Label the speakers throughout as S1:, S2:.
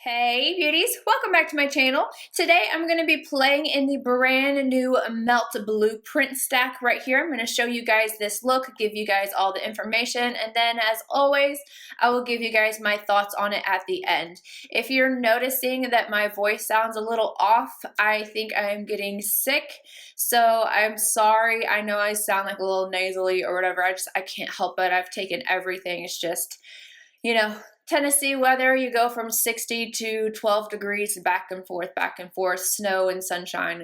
S1: Hey beauties, welcome back to my channel. Today I'm going to be playing in the brand new Melt Blueprint stack right here. I'm going to show you guys this look, give you guys all the information, and then as always, I will give you guys my thoughts on it at the end. If you're noticing that my voice sounds a little off, I think I'm getting sick, so I'm sorry. I know I sound like a little nasally or whatever. I can't help it. I've taken everything. It's just, you know, Tennessee weather, you go from 60 to 12 degrees back and forth, snow and sunshine.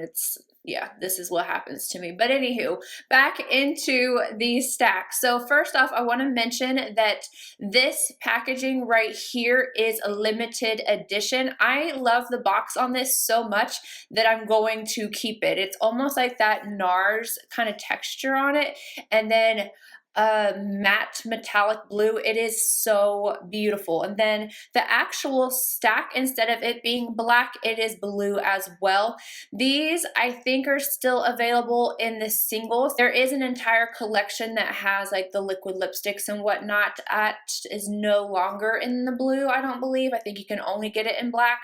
S1: Yeah, this is what happens to me. But anywho, back into the stack. So first off, I want to mention that this packaging right here is a limited edition. I love the box on this so much that I'm going to keep it. It's almost like that NARS kind of texture on it. And then matte metallic blue. It is so beautiful. And then the actual stack, instead of it being black, it is blue as well. These I think are still available in the singles. There is an entire collection that has like the liquid lipsticks and whatnot. That is no longer in the blue, I don't believe. I think you can only get it in black,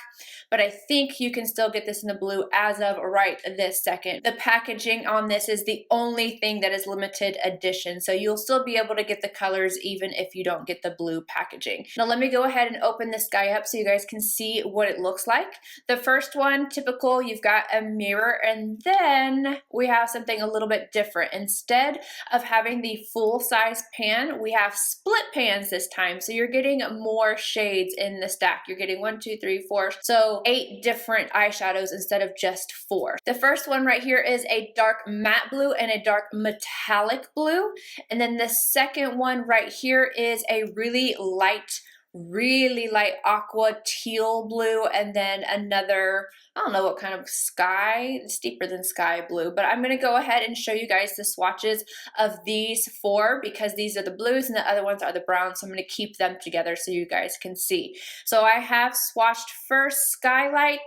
S1: but I think you can still get this in the blue as of right this second. The packaging on this is the only thing that is limited edition, so you'll still be able to get the colors even if you don't get the blue packaging. Now let me go ahead and open this guy up so you guys can see what it looks like. The first one, typical, you've got a mirror, and then we have something a little bit different. Instead of having the full-size pan, we have split pans this time, so you're getting more shades in the stack. You're getting 1, 2, 3, 4, so 8 different eyeshadows instead of just 4. The first one right here is a dark matte blue and a dark metallic blue, and then the second one right here is a really light aqua teal blue, and then another, I don't know what kind of sky, it's deeper than sky blue, but I'm going to go ahead and show you guys the swatches of these 4 because these are the blues and the other ones are the browns, so I'm going to keep them together so you guys can see. So I have swatched first Skylight,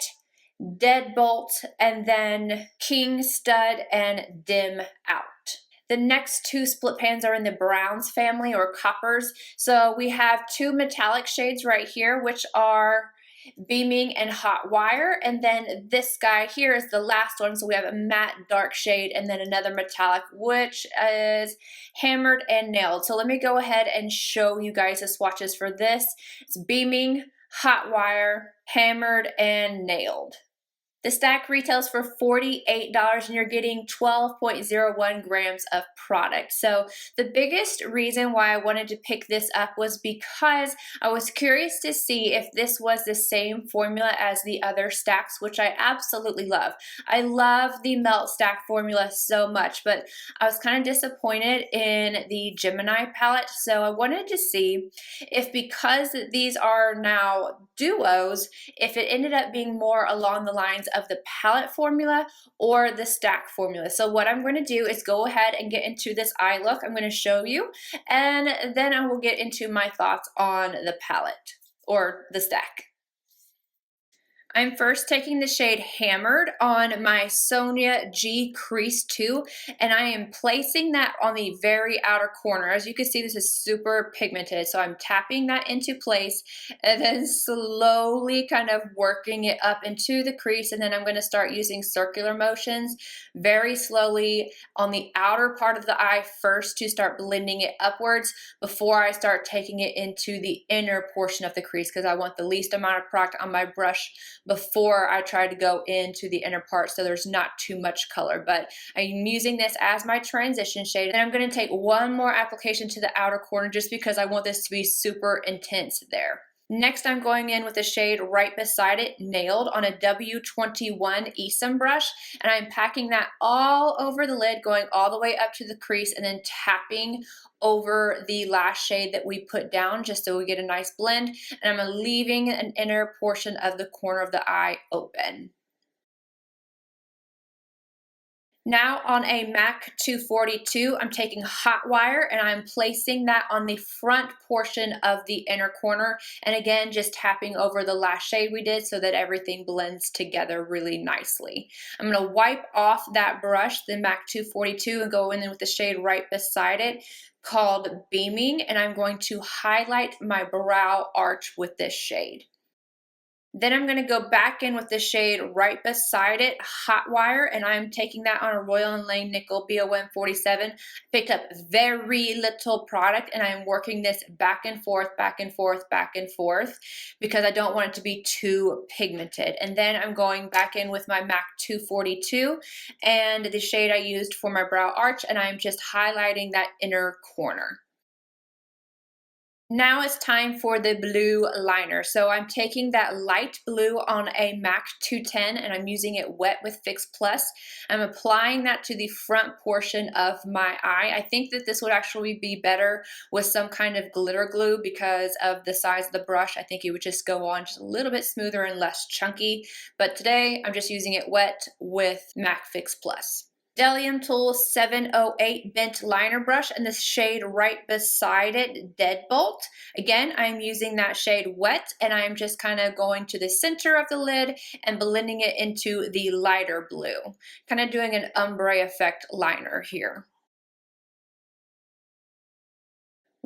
S1: Deadbolt, and then King Stud and Dim Out. The next 2 split pans are in the browns family or coppers. So we have 2 metallic shades right here, which are Beaming and Hot Wire. And then this guy here is the last one. So we have a matte dark shade and then another metallic, which is Hammered and Nailed. So let me go ahead and show you guys the swatches for this. It's Beaming, Hot Wire, Hammered, and Nailed. The stack retails for $48 and you're getting 12.01 grams of product. So the biggest reason why I wanted to pick this up was because I was curious to see if this was the same formula as the other stacks, which I absolutely love. I love the Melt stack formula so much, but I was kind of disappointed in the Gemini palette. So I wanted to see if, because these are now duos, if it ended up being more along the lines of the palette formula or the stack formula. So what I'm going to do is go ahead and get into this eye look. I'm going to show you, and then I will get into my thoughts on the palette or the stack. I'm first taking the shade Hammered on my Sonia G Crease 2, and I am placing that on the very outer corner. As you can see, this is super pigmented, so I'm tapping that into place and then slowly kind of working it up into the crease, and then I'm going to start using circular motions very slowly on the outer part of the eye first to start blending it upwards before I start taking it into the inner portion of the crease, because I want the least amount of product on my brush before I try to go into the inner part so there's not too much color. But I'm using this as my transition shade, and I'm going to take one more application to the outer corner just because I want this to be super intense there. Next, I'm going in with a shade right beside it, Nailed, on a W21 Esom brush, and I'm packing that all over the lid, going all the way up to the crease, and then tapping over the last shade that we put down just so we get a nice blend, and I'm leaving an inner portion of the corner of the eye open. Now on a MAC 242, I'm taking Hot Wire and I'm placing that on the front portion of the inner corner. And again, just tapping over the last shade we did so that everything blends together really nicely. I'm going to wipe off that brush, the MAC 242, and go in with the shade right beside it called Beaming. And I'm going to highlight my brow arch with this shade. Then I'm going to go back in with the shade right beside it, Hot Wire, and I'm taking that on a Royal & Lane Nickel BOM 47. Picked up very little product, and I'm working this back and forth, back and forth, back and forth, because I don't want it to be too pigmented. And then I'm going back in with my MAC 242 and the shade I used for my brow arch, and I'm just highlighting that inner corner. Now it's time for the blue liner. So I'm taking that light blue on a MAC 210 and I'm using it wet with Fix Plus. I'm applying that to the front portion of my eye. I think that this would actually be better with some kind of glitter glue because of the size of the brush. I think it would just go on just a little bit smoother and less chunky. But today I'm just using it wet with MAC Fix Plus. Delium Tool 708 bent liner brush, and the shade right beside it, Deadbolt. Again, I'm using that shade wet, and I'm just kind of going to the center of the lid and blending it into the lighter blue. Kind of doing an ombre effect liner here.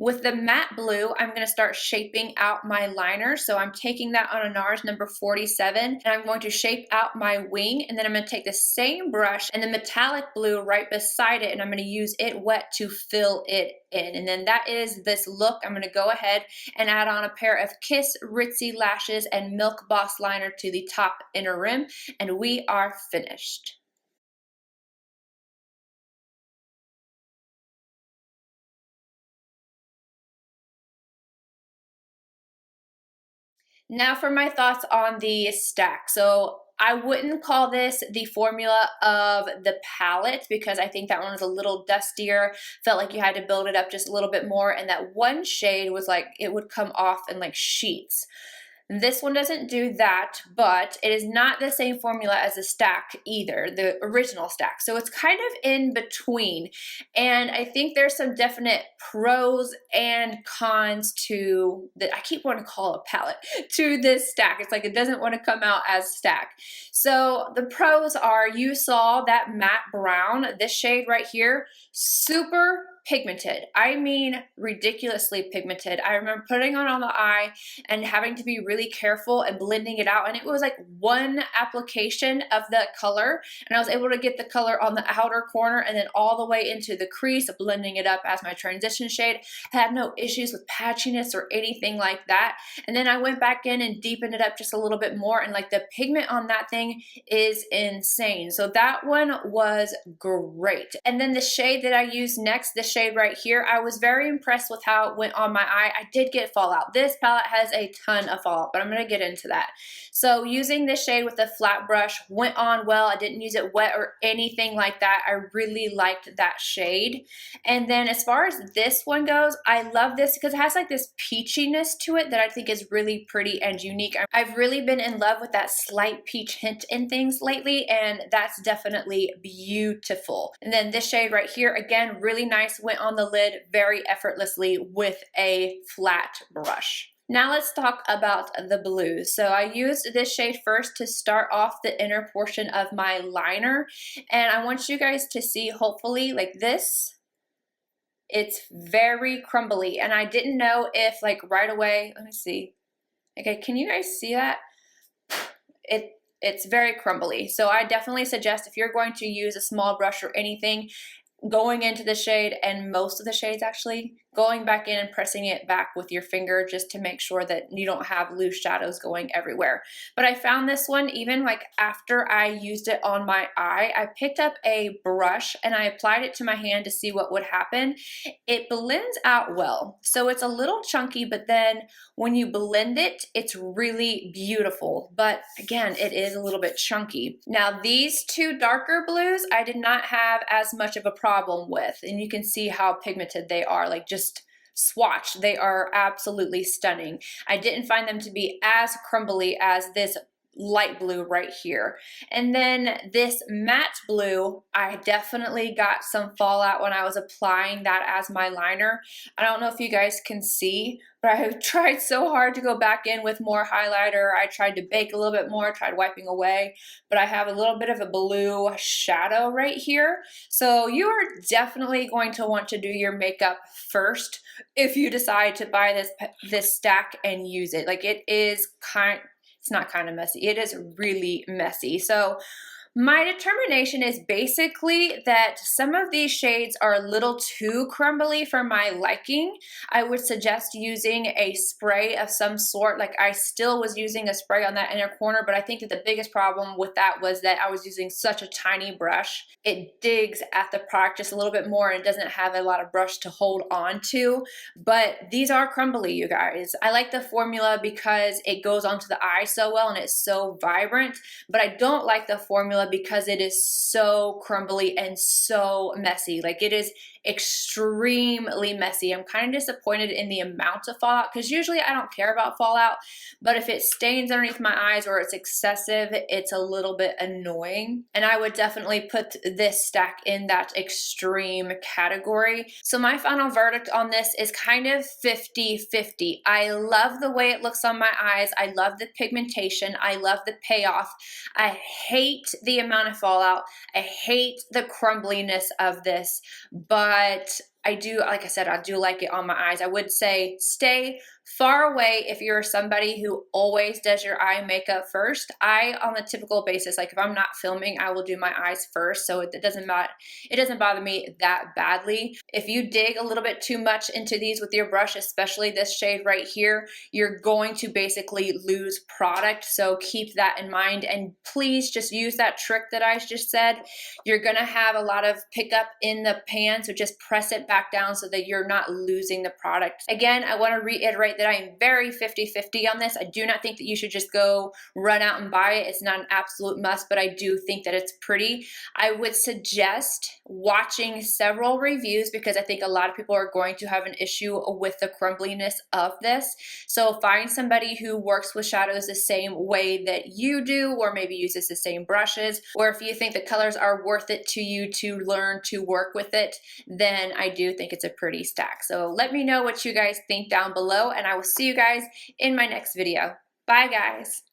S1: With the matte blue, I'm going to start shaping out my liner. So I'm taking that on a NARS number 47 and I'm going to shape out my wing, and then I'm going to take the same brush and the metallic blue right beside it and I'm going to use it wet to fill it in. And then that is this look. I'm going to go ahead and add on a pair of Kiss Ritzy lashes and Milk Boss liner to the top inner rim, and we are finished. Now for my thoughts on the stack. So I wouldn't call this the formula of the palette because I think that one was a little dustier. Felt like you had to build it up just a little bit more, and that one shade was like it would come off in like sheets. This one doesn't do that, but it is not the same formula as the stack either, the original stack. So it's kind of in between. And I think there's some definite pros and cons to the, I keep wanting to call it a palette, to this stack. It's like it doesn't want to come out as stack. So the pros are, you saw that matte brown, this shade right here, super pigmented. I mean, ridiculously pigmented. I remember putting it on the eye and having to be really careful and blending it out. And it was like one application of that color. And I was able to get the color on the outer corner and then all the way into the crease, blending it up as my transition shade. Had no issues with patchiness or anything like that. And then I went back in and deepened it up just a little bit more. And like the pigment on that thing is insane. So that one was great. And then the shade that I used next, the shade right here, I was very impressed with how it went on my eye. I did get fallout. This palette has a ton of fallout, but I'm going to get into that. So using this shade with a flat brush went on well. I didn't use it wet or anything like that. I really liked that shade. And then as far as this one goes, I love this because it has like this peachiness to it that I think is really pretty and unique. I've really been in love with that slight peach hint in things lately, and that's definitely beautiful. And then this shade right here, again, really nice, went on the lid very effortlessly with a flat brush. Now let's talk about the blues. So I used this shade first to start off the inner portion of my liner, and I want you guys to see, hopefully, like this, it's very crumbly, and I didn't know if like right away, let me see. Okay, can you guys see that? It's very crumbly. So I definitely suggest if you're going to use a small brush or anything, going into the shade, and most of the shades actually, going back in and pressing it back with your finger just to make sure that you don't have loose shadows going everywhere. But I found this one, even like after I used it on my eye, I picked up a brush and I applied it to my hand to see what would happen. It blends out well. So it's a little chunky, but then when you blend it, it's really beautiful. But again, it is a little bit chunky. Now these two darker blues, I did not have as much of a problem with, and you can see how pigmented they are, like just swatch. They are absolutely stunning. I didn't find them to be as crumbly as this light blue right here. And then this matte blue, I definitely got some fallout when I was applying that as my liner. I don't know if you guys can see, but I tried so hard to go back in with more highlighter. I tried to bake a little bit more, tried wiping away, but I have a little bit of a blue shadow right here. So you are definitely going to want to do your makeup first if you decide to buy this stack and use it. Like, it is It's not kind of messy. It is really messy. So my determination is basically that some of these shades are a little too crumbly for my liking. I would suggest using a spray of some sort. Like I still was using a spray on that inner corner, but I think that the biggest problem with that was that I was using such a tiny brush. It digs at the product just a little bit more and it doesn't have a lot of brush to hold on to. But these are crumbly, you guys. I like the formula because it goes onto the eye so well and it's so vibrant, but I don't like the formula because it is so crumbly and so messy. Like it is extremely messy. I'm kind of disappointed in the amount of fallout because usually I don't care about fallout, but if it stains underneath my eyes or it's excessive, it's a little bit annoying. And I would definitely put this stack in that extreme category. So my final verdict on this is kind of 50-50. I love the way it looks on my eyes. I love the pigmentation. I love the payoff. I hate the amount of fallout. I hate the crumbliness of this, but I do, like I said, I do like it on my eyes. I would say stay far away if you're somebody who always does your eye makeup first. I, on a typical basis, like if I'm not filming, I will do my eyes first, so it doesn't bother me that badly. If you dig a little bit too much into these with your brush, especially this shade right here, you're going to basically lose product, so keep that in mind, and please just use that trick that I just said. You're gonna have a lot of pickup in the pan, so just press it back down so that you're not losing the product. Again, I want to reiterate that I am very 50-50 on this. I do not think that you should just go run out and buy it. It's not an absolute must, but I do think that it's pretty. I would suggest watching several reviews because I think a lot of people are going to have an issue with the crumbliness of this. So find somebody who works with shadows the same way that you do, or maybe uses the same brushes, or if you think the colors are worth it to you to learn to work with it, then I do think it's a pretty stack. So let me know what you guys think down below, and I will see you guys in my next video. Bye guys.